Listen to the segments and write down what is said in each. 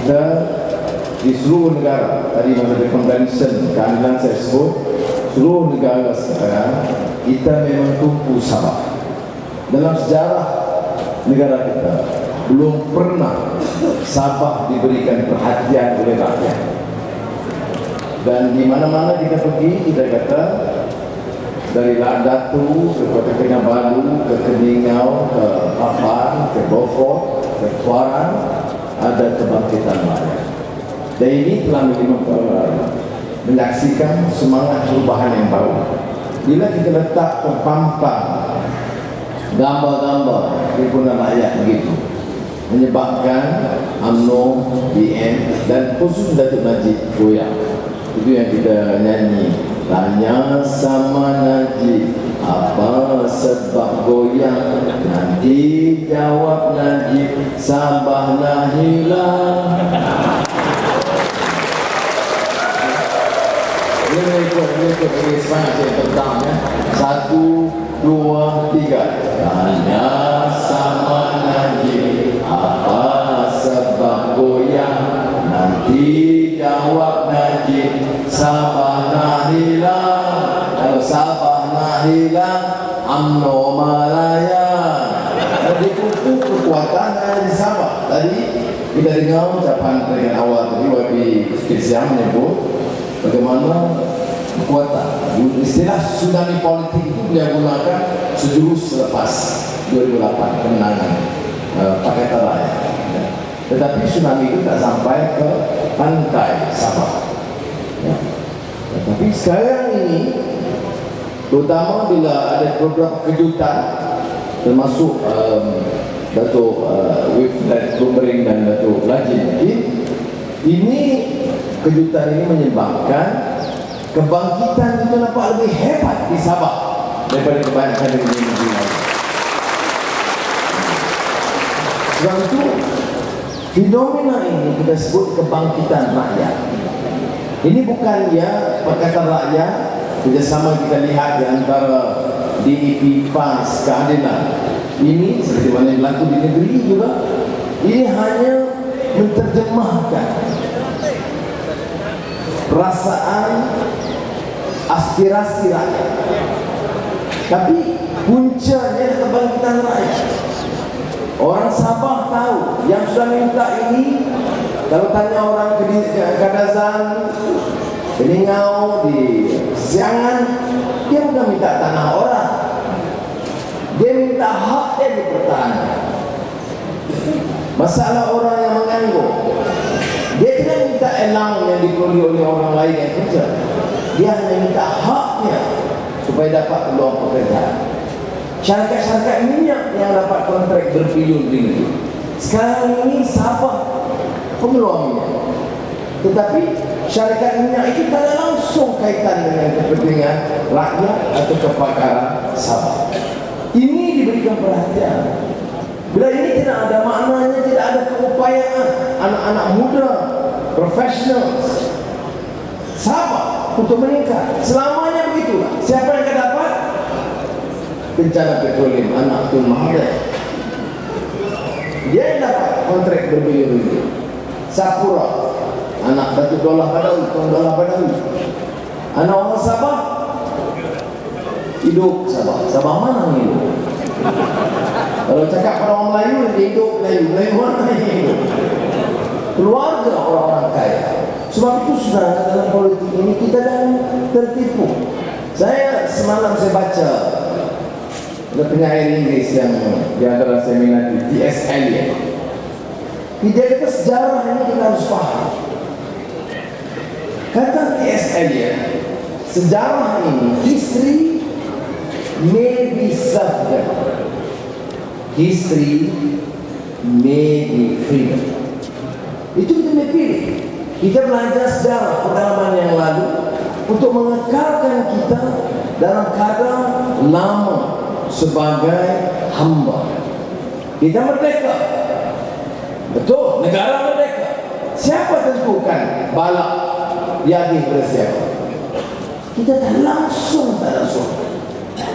kita di seluruh negara, tadi masa di convention keadilan saya sebut, seluruh negara sekarang kita memang tumpu sabar. Dalam sejarah negara kita belum pernah Sabah diberikan perhatian oleh rakyat. Dan di mana-mana kita pergi, kita kata dari Datu ke Kota Kinabalu, ke Keningau, ke Papan, ke Beaufort, ke Tuaran, ada kebangkitan rakyat. Dan ini telah menyaksikan semangat perubahan yang baru. Bila kita letak terpampang gambar-gambar himpunan rakyat begitu, menyebabkan UMNO, BN dan khusus Datuk Najib goyang. Itu yang kita nyanyi. Tanya sama Najib, apa sebab goyang? Nanti jawab Najib, Sabahlah hilang. Ini ikut semangat saya tentang ya. 1, 2, 3. Tanya sama Najib, apa sebab goyang? Nanti jawab Najib, Sabahlah hilang. Kalau Sabahlah hilang, UMNO Malaya. Jadi kukuh kekuatan ada di Sabah. Tadi kita dengar ucapan dengan awal tadi Wabi Spesial menyebut bagaimana kekuatan. Istilah tsunami politik itu dia gunakan sejurus selepas 2008 kemenangan Pakatan Rakyat. Tetapi tsunami itu tak sampai ke pantai Sabah. Tetapi sekarang ini, terutama bila ada beberapa kejutan, termasuk Datuk Bumbering dan Datuk Lajin, ini kejutan ini menyebabkan kebangkitan itu nampak lebih hebat di Sabah daripada kebanyakan negeri-negeri lain. Sebab itu fenomena ini kita sebut kebangkitan rakyat. Ini bukan ya Pakatan Rakyat kerjasama kita lihat di antara DAP, PAS, keadilan. Ini seperti mana yang berlaku di negeri juga. Ini hanya menterjemahkan perasaan aspirasi rakyat. Tapi puncanya kebangkitan rakyat. Orang Sabah tahu yang sudah minta ini. Kalau tanya orang ke Kadazan, Keningau, di Siangan, dia bukan minta tanah orang, dia minta hak dia dipertahankan. Masalah orang yang menganggur, dia tidak minta elang yang diperoleh oleh orang lain yang kerja. Dia hanya minta haknya supaya dapat peluang pekerjaan. Syarikat-syarikat minyak yang dapat kontrak berbilion ringgit. Sekarang ini Sabah pemeluang minyak. Tetapi syarikat minyak itu tak ada langsung kaitan dengan kepentingan rakyat atau kepakaran Sabah. Ini diberikan perhatian. Bila ini tidak ada maknanya, tidak ada keupayaan anak-anak muda, profesional Sabah untuk meningkat. Selamanya begitulah. Siapa yang akan dapat? Bencana petroleum, anak Tun Mahathir. Dia yang dapat kontrak berbilion-bilion. Sapura, anak Datuk Daulah Badawi, Tuan Daulah Badawi. Anak orang Sabah hidup Sabah. Sabah mana yang hidup? Kalau cakap pada orang Melayu, dia hidup Melayu. Melayu mana yang hidup? Keluarga orang-orang kaya. Sebab itu saudara, dalam politik ini kita jangan tertipu. Semalam saya baca ada penyair Inggris yang di antara seminar T.S. Eliot. Dia kata sejarah ini kita harus paham. Kata T.S. Eliot, sejarah ini, history may be subject, history may be freedom. Itu kita may pilih. Kita belajar sejarah pengalaman yang lalu untuk mengekalkan kita dalam keadaan lama sebagai hamba. Kita merdeka, betul, negara merdeka. Siapa tentukan balak yadi bersiapa? Kita tak langsung.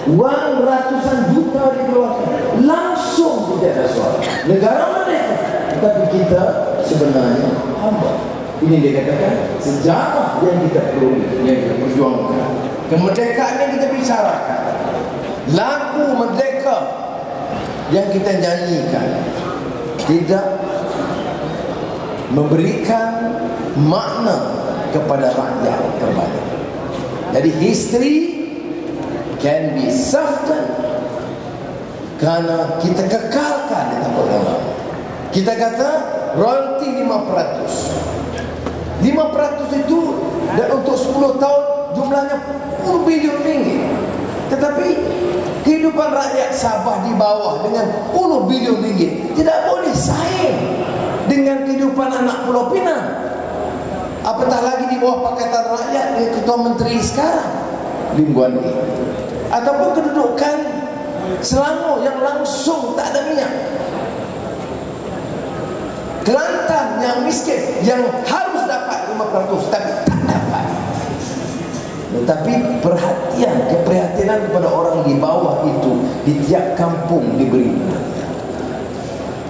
Uang ratusan juta dikeluarkan, langsung tidak ada suara. Negara merdeka, Tapi kita sebenarnya hamba. Ini dia katakan sejarah yang kita perlu, yang kita perjuangkan, kemerdekaan yang kita bicarakan, lagu merdeka yang kita nyanyikan tidak memberikan makna kepada rakyat terbanyak. Jadi history can be softened karena kita kekalkan di tempat yang lama. Kita kata royalty 5%. 5% itu dan untuk 10 tahun jumlahnya 10 bilion ringgit. Tetapi kehidupan rakyat Sabah di bawah dengan 10 bilion ringgit tidak boleh saing dengan kehidupan anak Pulau Pinang. Apatah lagi di bawah Pakatan Rakyat, dia ketua menteri sekarang, Lim Guan Eng. Ataupun kedudukan Selangor yang langsung tak ada minyak. Kelantan yang miskin, yang harus dapat 5% tapi tak dapat. Tetapi perhatian, keprihatinan kepada orang di bawah itu di tiap kampung diberi.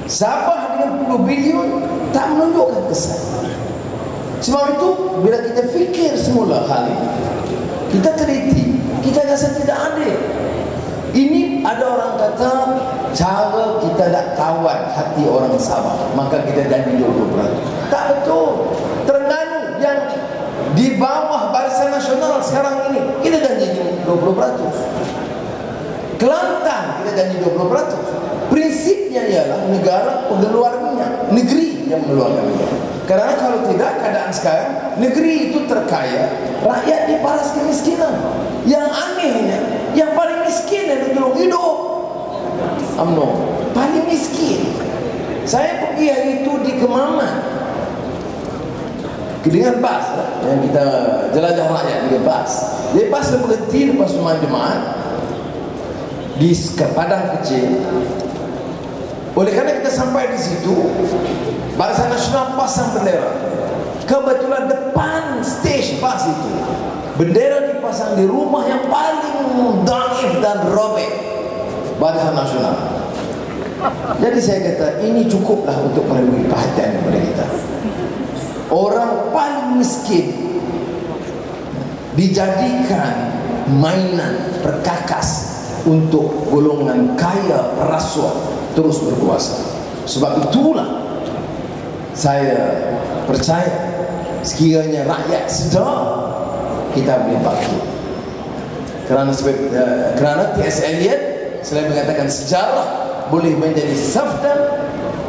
Sabah dengan 10 bilion tak menunjukkan kesan. Sebab itu bila kita fikir semula hal ini, kita teliti, kita rasa tidak adil. Ini ada orang kata cara kita nak tawan hati orang Sabah, maka kita janji 20%. Tak betul. Terengganu yang di bawah Barisan Nasional sekarang ini, kita janji 20%. Kelantan kita janji 20%. Prinsipnya ialah negara pengeluar minyak, negeri yang mengeluarkan minyak. Karena kalau tidak, keadaan sekarang negeri itu terkaya, rakyat diparas kemiskinan. Yang anehnya, yang paling miskin yang ditolong hidup UMNO, paling miskin. Saya pergi hari itu di Kemaman dengan bas, yang kita jelajah rakyat dengan bas. Dia bas berhenti lepas semua jemaat di padang kecil. Oleh kerana kita sampai di situ, Barisan Nasional pasang bendera. Kebetulan depan stage bas itu, bendera dipasang di rumah yang paling daif dan robek Barisan Nasional. Jadi saya kata, ini cukuplah untuk memberi perhatian kepada kita. Orang paling miskin dijadikan mainan perkakas untuk golongan kaya perasuah terus berkuasa. Sebab itulah saya percaya sekiranya rakyat sedar, kita boleh bangkit. Kerana T.S. Eliot selain mengatakan sejarah boleh menjadi soften,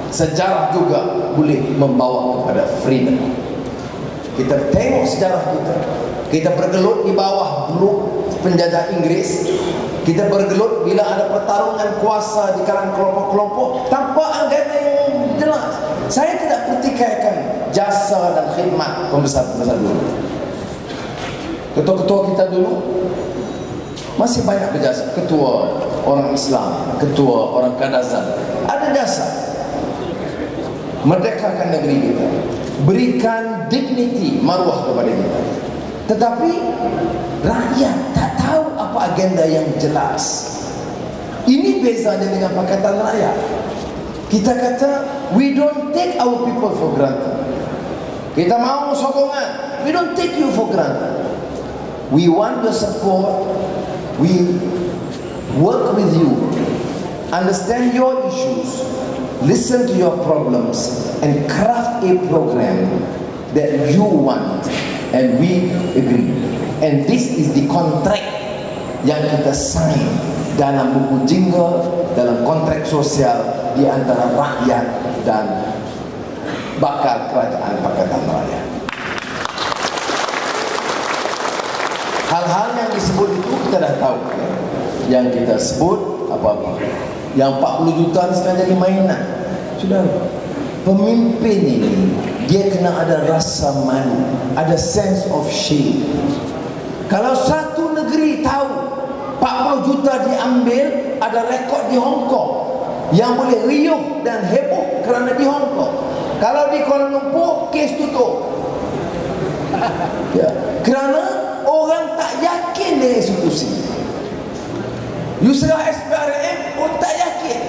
sejarah juga boleh membawa kepada freedom. Kita tengok sejarah kita. Kita bergelut di bawah blok penjajah Inggris. Kita bergelut bila ada pertarungan kuasa di kalangan kelompok-kelompok tanpa agenda yang jelas. Saya tidak pertikaikan jasa dan khidmat pembesar-pembesar dulu. Ketua-ketua kita dulu masih banyak berjasa. Ketua orang Islam, ketua orang Kadazan, ada jasa. Merdekakan negeri kita, berikan dignity, maruah kepada kita. Tetapi rakyat tak tahu apa agenda yang jelas. Ini bezanya dengan Pakatan Rakyat. Kita kata, we don't take our people for granted. Kita mau sokongan, we don't take you for granted. We want your support. We work with you, understand your issues, listen to your problems, and craft a program that you want, and we agree. And this is the contract yang kita sign dalam buku jingle, dalam kontrak sosial di antara rakyat dan bakal kerajaan Pakatan Rakyat. Hal-hal yang disebut itu kita dah tahu ya. Yang kita sebut apa-apa, yang 40 juta sekarang jadi mainan. Sudah, pemimpin ini dia kena ada rasa malu, ada sense of shame. Kalau satu negeri tahu 40 juta diambil, ada rekod di Hong Kong yang boleh riuh dan heboh kerana di Hong Kong. Kalau di Kuala Lumpur, kes tutup ya, kerana orang tak yakin dengan institusi. Yusra SPRM pun tak yakin.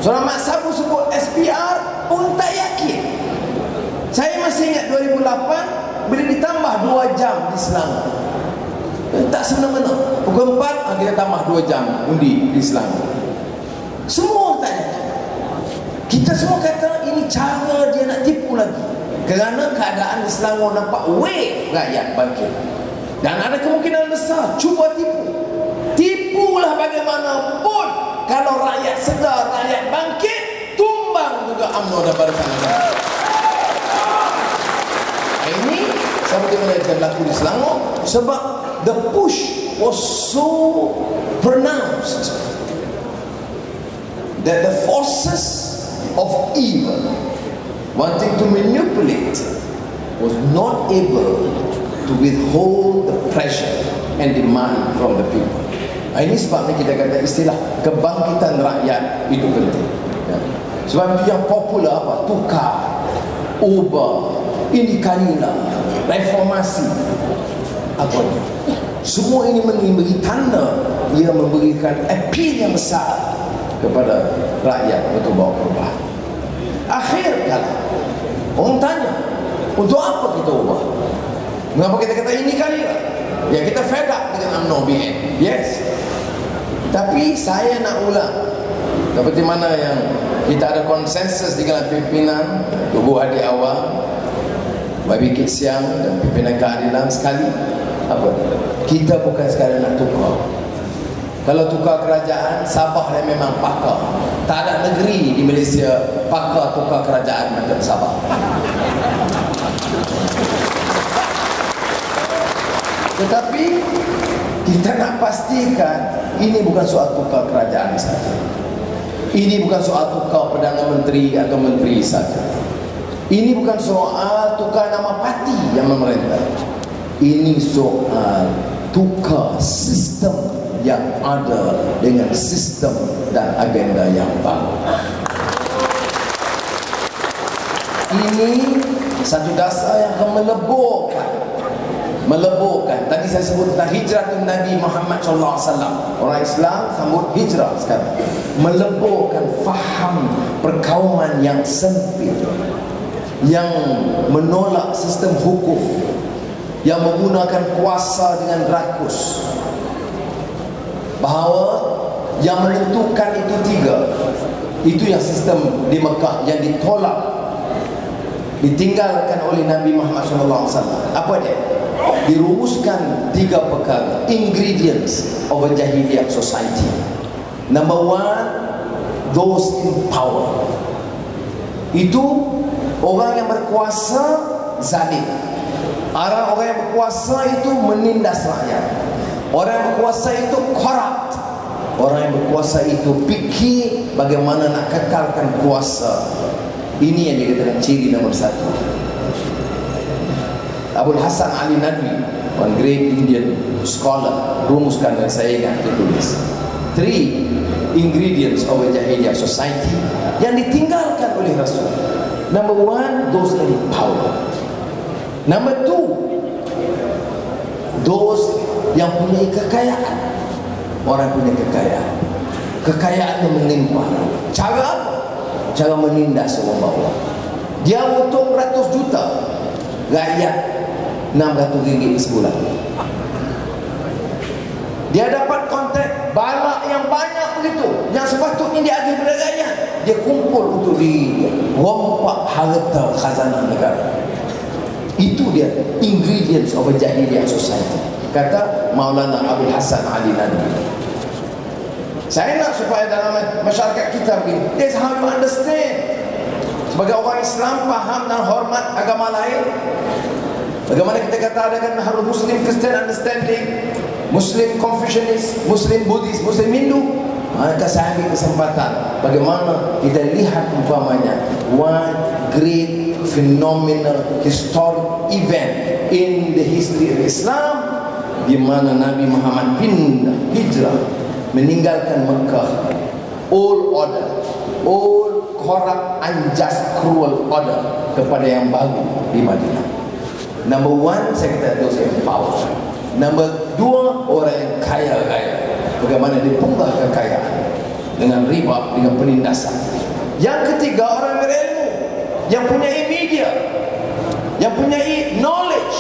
Seorang Mak Sabu sebut SPR pun tak yakin. tambah 2 jam di Selangor. Tak semena-mena. Pukul 4 kita tambah 2 jam undi di Selangor. Semua tak ada. Kita semua kata ini cara dia nak tipu lagi. Kerana keadaan di Selangor nampak wave rakyat bangkit. Dan ada kemungkinan besar cuba tipu. Tipulah bagaimanapun. Kalau rakyat sedar, rakyat bangkit, tumbang juga UMNO dan Barisan Nasional. Ini seperti mana yang berlaku di Selangor, sebab the push was so pronounced that the forces of evil wanting to manipulate was not able to withhold the pressure and demand from the people. Ini sebabnya kita kata istilah kebangkitan rakyat itu penting. Sebab itu yang popular apa? Tukar, ubah, ini kanina, reformasi, apa ini? Semua ini memberi tanda, ia memberikan appeal yang besar kepada rakyat untuk bawa perubahan. Akhir kali orang tanya, untuk apa kita ubah? Mengapa kita kata ini kanina? Ya, kita fed up dengan UMNO BN. Yes. Tapi saya nak ulang, seperti mana yang kita ada konsensus di kalangan pimpinan tubuh adik awal, Babi Kit Siang dan pimpinan keadilan sekali, apa? Kita bukan sekadar nak tukar. Kalau tukar kerajaan, Sabah dia memang pakar. Tak ada negeri di Malaysia pakar tukar kerajaan macam Sabah. Tetapi kita nak pastikan ini bukan soal tukar kerajaan saja. Ini bukan soal tukar Perdana Menteri atau Menteri saja. Ini bukan soal tukar nama parti yang memerintah. Ini soal tukar sistem yang ada dengan sistem dan agenda yang baru. Ini satu dasar yang akan meleburkan. Tadi saya sebut tentang hijratun Nabi Muhammad SAW. Orang Islam sambut hijrah sekarang. Meleburkan faham perkauman yang sempit, yang menolak sistem hukum, yang menggunakan kuasa dengan rakus. Bahawa yang menentukan itu 3. Itu yang sistem di Mekah yang ditolak, ditinggalkan oleh Nabi Muhammad SAW. Apa dia? Dirumuskan 3 perkara, ingredients of a Jahiliyah society. Number 1, those in power. Itu orang yang berkuasa zalim. Orang yang berkuasa itu menindas rakyat. Orang yang berkuasa itu corrupt. Orang yang berkuasa itu fikir bagaimana nak kekalkan kuasa. Ini yang dikatakan ciri nombor 1. Abul Hasan Ali Nadwi, one great Indian scholar, rumuskan dan saya ingat dia tulis 3 ingredients of a Jahiliyah society yang ditinggalkan oleh Rasul. Number 1, those in power. Number 2, those yang punya kekayaan. Orang punya kekayaan, kekayaan yang melimpah. Cara apa? Cara menindas orang bawah. Dia untung ratus juta, rakyat RM600 sebulan. Dia dapat kontrak balak yang banyak begitu, yang sepatutnya dia agih pada rakyat. Dia kumpul untuk dirompak harta khazanah negara. Itu dia ingredients of a Jahiliyah society, kata Maulana Abul Hasan Ali Nadwi. Saya nak supaya dalam masyarakat kita begini, that's how you understand. Sebagai orang Islam, faham dan hormat agama lain. Bagaimana kita kata ada harus Muslim Christian understanding, Muslim Confucianist, Muslim Buddhist, Muslim Hindu. Maka saya ambil kesempatan bagaimana kita lihat umpamanya one great phenomenal historic event in the history of Islam, di mana Nabi Muhammad pindah hijrah meninggalkan Mekah, old order, old corrupt, unjust, cruel order, kepada yang baru di Madinah. Number 1, saya kata those in power. Number 2, orang yang kaya-kaya, bagaimana dipunggah kekayaan dengan riba, dengan penindasan. Yang ketiga, orang berilmu, yang punya media, yang punya knowledge,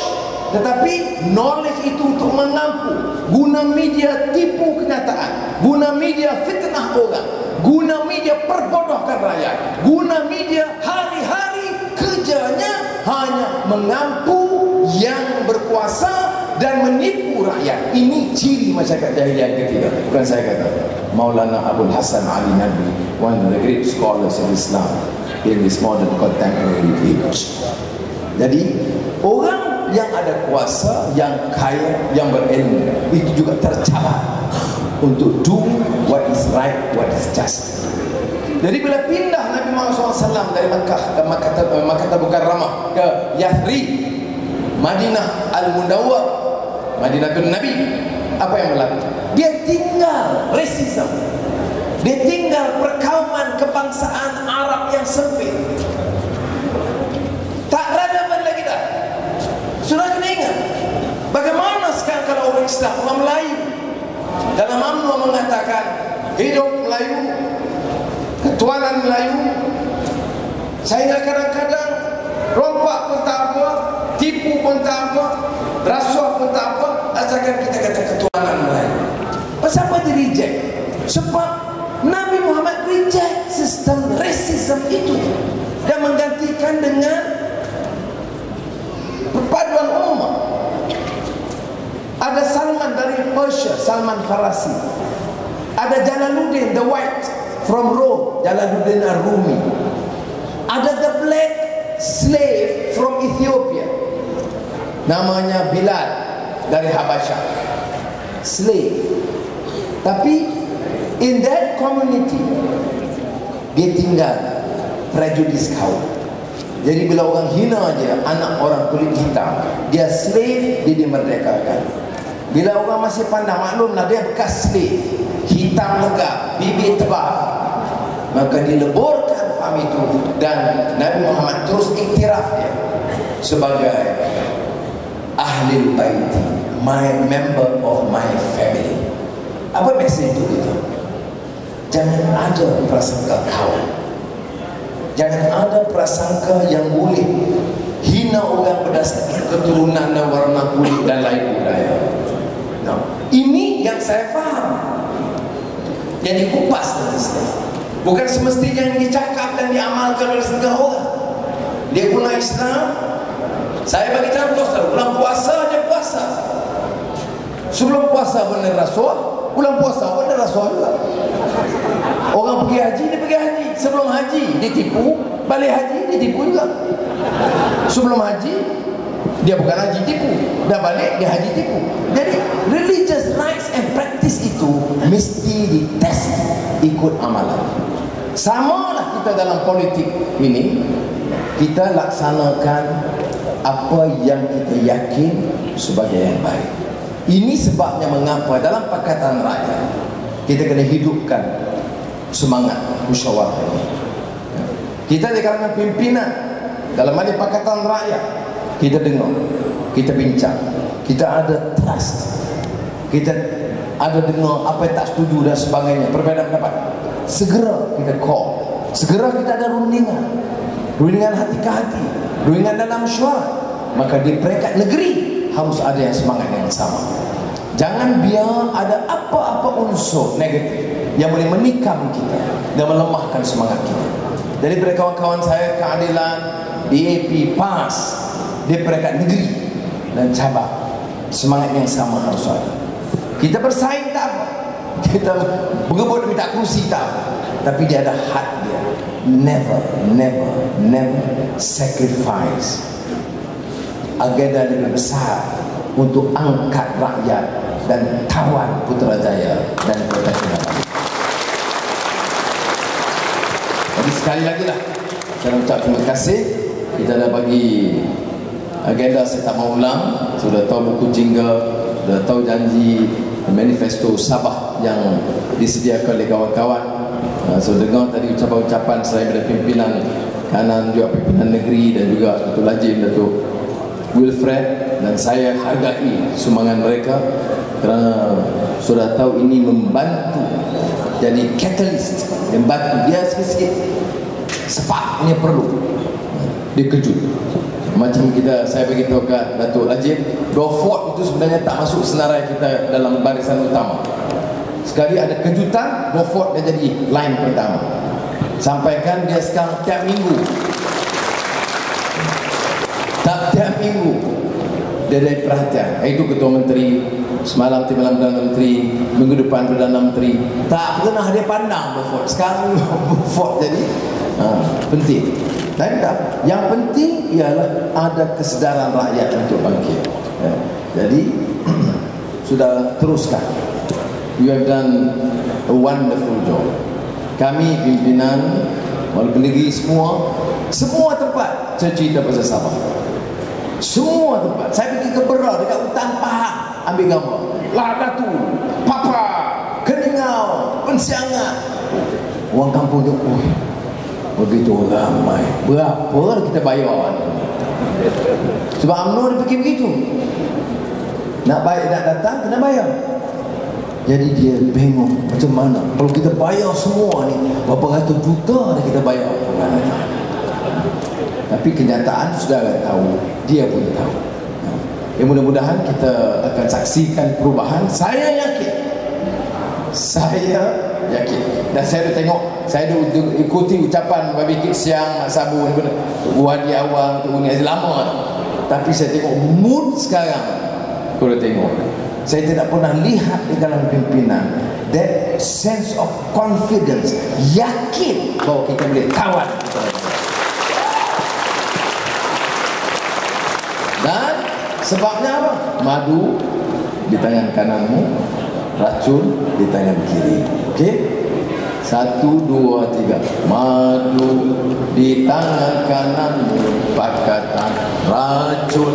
tetapi knowledge itu untuk mengampu. Guna media tipu kenyataan, guna media fitnah orang, guna media perbodohkan rakyat, guna media hari-hari kerjanya hanya mengampu yang berkuasa dan menipu rakyat. Ini ciri masyarakat jahiliah ketiga. Bukan saya kata, Maulana Abdul Hasan Ali Nadwi, one of the great scholars of Islam in this modern contemporary age. Jadi orang yang ada kuasa, yang kaya, yang berilmu, itu juga tercabar untuk do what is right, what is just. Jadi bila pindah Nabi Muhammad SAW dari Makkah Mukarramah ke Yathrib, Madinah Al-Munawwar, Madinatul Nabi, apa yang berlaku? Dia tinggal racism, dia tinggal perkauman kebangsaan Arab yang sempit. Tak relevan lagi dah. Sudah kena ingat, bagaimana sekarang kalau orang Islam, orang Melayu dalam UMNO mengatakan hidup Melayu, ketuanan Melayu. Sehingga kadang-kadang rompak pun tak apa, tipu pun tak apa, rasuah pun tak apa, asalkan kita kata ketuanan Melayu. Pasal apa dia reject? Sebab Nabi Muhammad reject sistem racism itu dan menggantikan dengan perpaduan umat. Ada Salman dari Persia, Salman Farisi. Ada Jalaluddin the White from Rome, Jalaluddin Ar-Rumi. Ada the Black slave from Ethiopia, namanya Bilal dari Habasyah, slave. Tapi in that community dia tinggal prejudice kaum. Jadi bila orang hina aja anak orang kulit hitam, dia slave, dia dimerdekakan. Bila orang masih pandang, maklumlah dia bekas slave, hitam legap, bibir tebal, maka dileburkan faham itu. Dan Nabi Muhammad terus iktiraf dia sebagai Ahlul Baiti, my member of my family. Apa maksud itu? Jangan ada prasangka kaum, jangan ada prasangka yang boleh hina orang berdasarkan keturunan dan warna kulit dan lain budaya. Nah, ini yang saya faham, yang dikupas nanti setelah. Bukan semestinya yang dicakap dan diamalkan oleh setengah orang. Dia guna Islam. Saya bagi contoh, bulan puasa dia puasa. Sebelum puasa benar rasuah, bulan puasa benar rasuah juga. Orang pergi haji, dia pergi haji. Sebelum haji dia tipu, balik haji dia tipu juga. Sebelum haji dia bukan haji tipu, dah balik dia haji tipu. Jadi religious rights and practice itu mesti dites ikut amalan. Samalah kita dalam politik ini, kita laksanakan apa yang kita yakin sebagai yang baik. Ini sebabnya mengapa dalam Pakatan Rakyat kita kena hidupkan semangat musyawarah ini. Kita di kalangan pimpinan dalam ada Pakatan Rakyat, kita dengar, kita bincang, kita ada trust, kita ada dengar apa yang tak setuju dan sebagainya, perbezaan pendapat. Segera kita call, segera kita ada rundingan hati ke hati, rundingan dalam mesyuarat. Maka di peringkat negeri harus ada yang semangat yang sama. Jangan biar ada apa-apa unsur negatif yang boleh menikam kita dan melemahkan semangat kita. Jadi pada kawan-kawan saya, keadilan DAP PAS di peringkat negeri dan cabang, semangat yang sama harus ada. Kita bersaing tak apa, kita berebut minta kursi tak apa, tapi dia ada hak dia. Never sacrifice agenda lebih besar untuk angkat rakyat dan tawan Putrajaya dan Kota Kinabalu. Jadi sekali lagi lah saya ucap terima kasih. Kita dah bagi agenda, saya tak mau ulang. Sudah tahu buku jingle, sudah tahu janji manifesto Sabah yang disediakan oleh kawan-kawan. So dengar tadi ucapan-ucapan selain dari pimpinan kanan, juga pimpinan negeri dan juga Datuk Lajim, Datuk Wilfred, dan saya hargai sumbangan mereka kerana sudah tahu ini membantu jadi catalyst, membantu dia sikit-sikit sepak ini perlu dia kejut. Macam saya beritahu kat Datuk Najib, Beaufort itu sebenarnya tak masuk senarai kita dalam barisan utama. Sekali ada kejutan, Beaufort dia jadi line pertama. Sampaikan dia sekarang tiap minggu dia ada perhatian. Itu Ketua Menteri, semalam Timbalan Perdana Menteri, minggu depan Perdana Menteri. Tak pernah dia pandang Beaufort. Sekarang Beaufort jadi penting. Dan yang penting ialah ada kesedaran rakyat untuk bangkit. Jadi sudah teruskan. You have done a wonderful job. Kami pimpinan, walaupun negeri semua tempat cerita pasal Sabah. Semua tempat. Saya pergi ke Beras, dekat hutan Pahang, ambil gambar. Ladatu, Papa, Keningau, Pensiangat. Orang kampung tu, begitu ramai. Berapa kita bayar? Sebab UMNO dia fikir begitu. Nak datang kena bayar. Jadi dia bingung macam mana kalau kita bayar semua ni, berapa ratus juta dah kita bayar. Tapi kenyataan sudah tahu, dia pun tahu. Mudah-mudahan kita akan saksikan perubahan. Saya yakin. Dan saya dah tengok, saya dah ikuti ucapan Babi Kit Siang, Mak Sabu, Wadi Awang, Tuk Uni lama. Tapi saya tengok mood sekarang. Kalau tengok, saya tidak pernah lihat di dalam pimpinan that sense of confidence, yakin bahawa kita boleh tawan. Dan sebabnya apa? Madu di tangan kananmu, racun di tangan kiri. Okey? 1, 2, 3. Madu di tangan kananmu, pakatan racun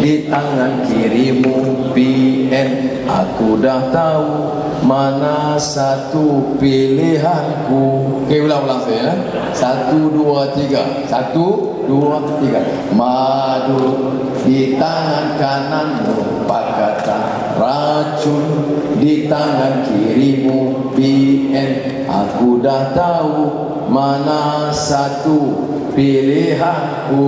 di tangan kirimu. PN, aku dah tahu mana satu pilihanku. Okey, ulang saya. 1, 2, 3. 1, 2, 3. Madu di tangan kananmu, pakatan racun di tangan kirimu. PN, aku dah tahu mana satu pilihanku.